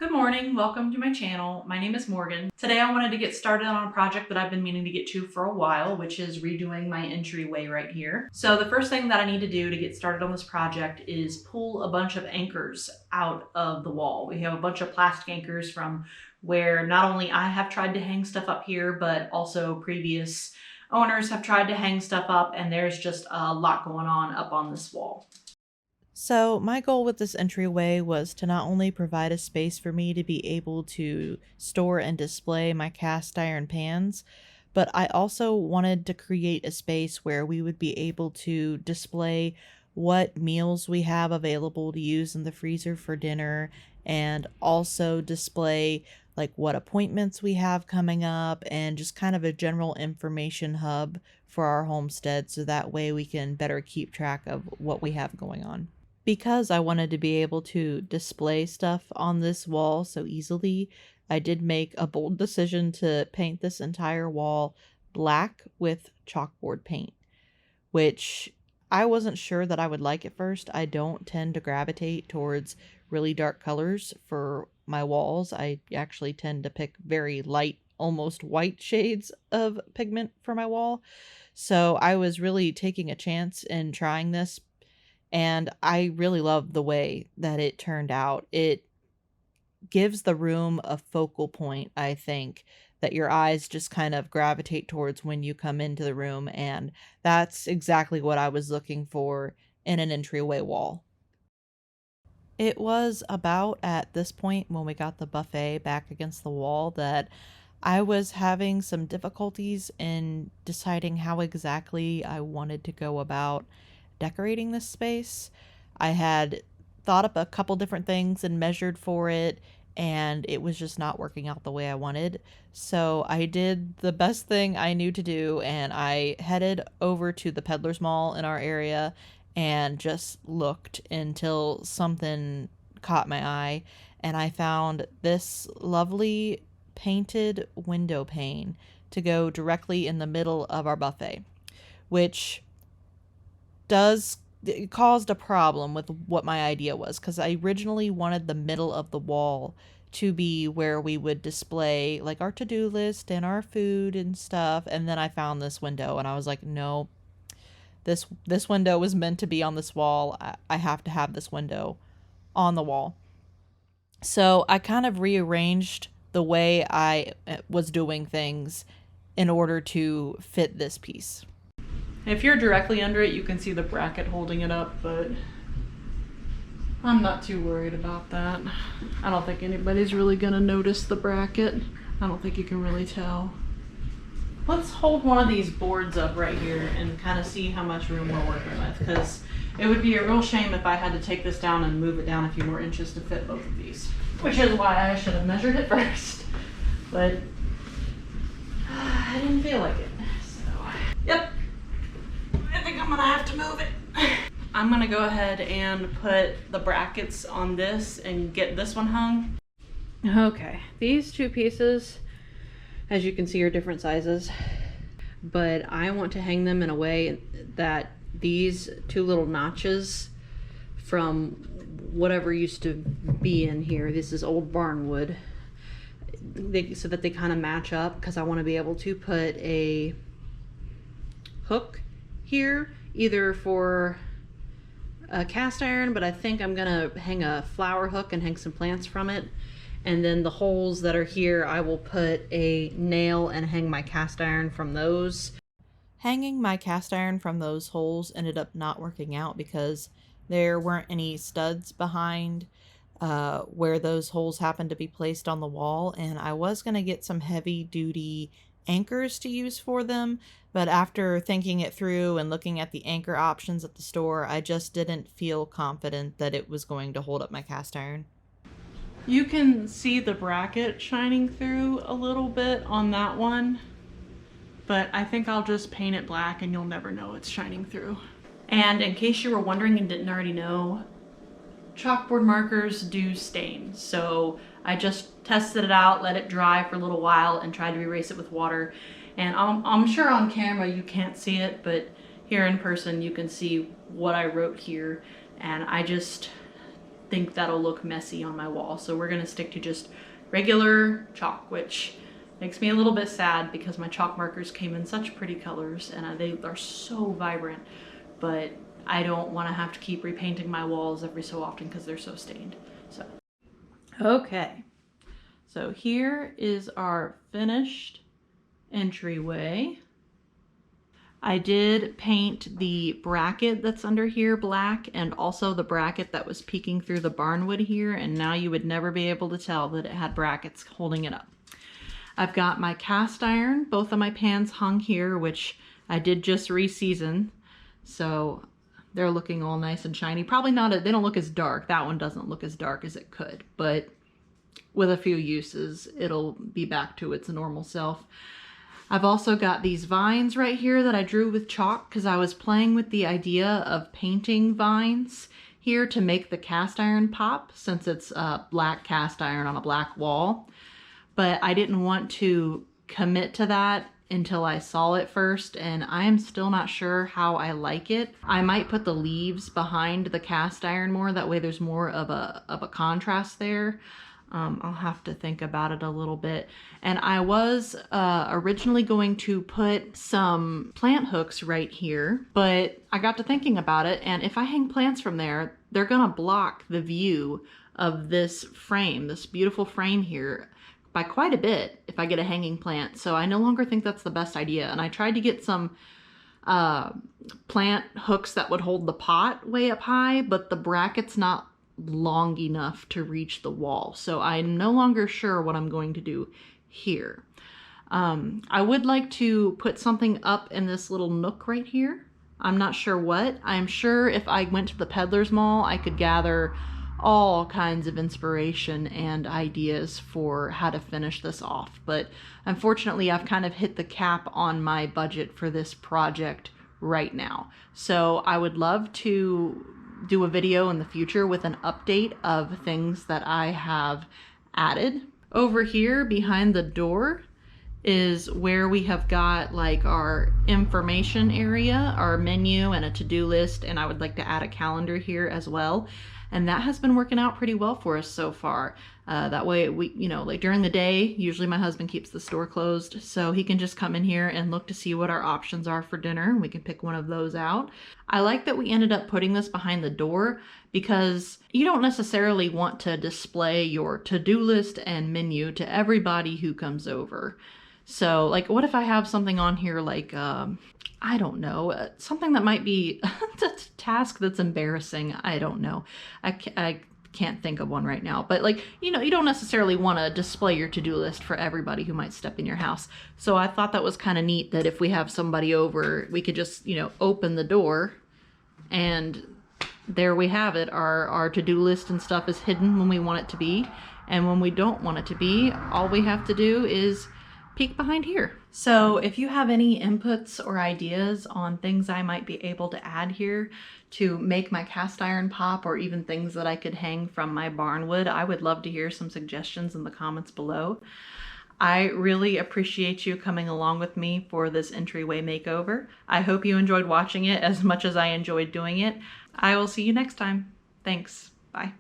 Good morning, welcome to my channel. My name is Morgan. Today I wanted to get started on a project that I've been meaning to get to for a while, which is redoing my entryway right here. So the first thing that I need to do to get started on this project is pull a bunch of anchors out of the wall. We have a bunch of plastic anchors from where not only I have tried to hang stuff up here, but also previous owners have tried to hang stuff up, and there's just a lot going on up on this wall. So, my goal with this entryway was to not only provide a space for me to be able to store and display my cast iron pans, but I also wanted to create a space where we would be able to display what meals we have available to use in the freezer for dinner, and also display like what appointments we have coming up and just kind of a general information hub for our homestead so that way we can better keep track of what we have going on. Because I wanted to be able to display stuff on this wall so easily, I did make a bold decision to paint this entire wall black with chalkboard paint, which I wasn't sure that I would like at first. I don't tend to gravitate towards really dark colors for my walls. I actually tend to pick very light, almost white shades of pigment for my wall. So I was really taking a chance in trying this, and I really love the way that it turned out. It gives the room a focal point, I think, that your eyes just kind of gravitate towards when you come into the room, and that's exactly what I was looking for in an entryway wall. It was about at this point when we got the buffet back against the wall that I was having some difficulties in deciding how exactly I wanted to go about decorating this space. I had thought up a couple different things and measured for it, and it was just not working out the way I wanted. So I did the best thing I knew to do, and I headed over to the Peddler's Mall in our area and just looked until something caught my eye, and I found this lovely painted window pane to go directly in the middle of our buffet, which it caused a problem with what my idea was, because I originally wanted the middle of the wall to be where we would display like our to-do list and our food and stuff, and then I found this window and I was like, no, this window was meant to be on this wall. I have to have this window on the wall. So I kind of rearranged the way I was doing things in order to fit this piece. If you're directly under it, you can see the bracket holding it up, but I'm not too worried about that. I don't think anybody's really gonna notice the bracket. I don't think you can really tell. Let's hold one of these boards up right here and kind of see how much room we're working with, because it would be a real shame if I had to take this down and move it down a few more inches to fit both of these, which is why I should have measured it first, but I didn't feel like it, so yep. I think I'm gonna have to move it. I'm gonna go ahead and put the brackets on this and get this one hung. Okay, these two pieces, as you can see, are different sizes, but I want to hang them in a way that these two little notches from whatever used to be in here, this is old barn wood, so that they kind of match up, because I want to be able to put a hook here, either for a cast iron, but I think I'm gonna hang a flower hook and hang some plants from it, and then the holes that are here I will put a nail and hang my cast iron from those. Hanging my cast iron from those holes ended up not working out because there weren't any studs behind where those holes happened to be placed on the wall, and I was going to get some heavy duty anchors to use for them, but after thinking it through and looking at the anchor options at the store, I just didn't feel confident that it was going to hold up my cast iron. You can see the bracket shining through a little bit on that one, but I think I'll just paint it black and you'll never know it's shining through. And in case you were wondering and didn't already know, chalkboard markers do stain. So I just tested it out, let it dry for a little while, and tried to erase it with water. And I'm sure on camera you can't see it, but here in person you can see what I wrote here. And I just think that'll look messy on my wall. So we're gonna stick to just regular chalk, which makes me a little bit sad because my chalk markers came in such pretty colors and they are so vibrant, but I don't want to have to keep repainting my walls every so often because they're so stained. So, okay. So here is our finished entryway. I did paint the bracket that's under here black and also the bracket that was peeking through the barnwood here, and now you would never be able to tell that it had brackets holding it up. I've got my cast iron, both of my pans hung here, which I did just re-season, so they're looking all nice and shiny. Probably not, they don't look as dark. That one doesn't look as dark as it could, but with a few uses, it'll be back to its normal self. I've also got these vines right here that I drew with chalk because I was playing with the idea of painting vines here to make the cast iron pop, since it's black cast iron on a black wall. But I didn't want to commit to that until I saw it first, and I am still not sure how I like it. I might put the leaves behind the cast iron more, that way there's more of a contrast there. I'll have to think about it a little bit. And I was originally going to put some plant hooks right here, but I got to thinking about it, and if I hang plants from there, they're gonna block the view of this frame, this beautiful frame here, by quite a bit if I get a hanging plant. So I no longer think that's the best idea. And I tried to get some plant hooks that would hold the pot way up high, but the bracket's not long enough to reach the wall. So I'm no longer sure what I'm going to do here. I would like to put something up in this little nook right here. I'm not sure what. I'm sure if I went to the Peddler's Mall, I could gather all kinds of inspiration and ideas for how to finish this off. But unfortunately, I've kind of hit the cap on my budget for this project right now. So I would love to do a video in the future with an update of things that I have added. Over here behind the door is where we have got like our information area, our menu and a to-do list, and I would like to add a calendar here as well. And that has been working out pretty well for us so far. That way we, like during the day, usually my husband keeps the store closed, so he can just come in here and look to see what our options are for dinner. We can pick one of those out. I like that we ended up putting this behind the door because you don't necessarily want to display your to-do list and menu to everybody who comes over. So like, what if I have something on here like, I don't know, something that might be a task that's embarrassing. I don't know. I can't think of one right now, but like, you don't necessarily want to display your to-do list for everybody who might step in your house. So I thought that was kind of neat that if we have somebody over, we could just, open the door and there we have it. Our to-do list and stuff is hidden when we want it to be. And when we don't want it to be, all we have to do is peek behind here. So if you have any inputs or ideas on things I might be able to add here to make my cast iron pop, or even things that I could hang from my barnwood, I would love to hear some suggestions in the comments below. I really appreciate you coming along with me for this entryway makeover. I hope you enjoyed watching it as much as I enjoyed doing it. I will see you next time. Thanks. Bye.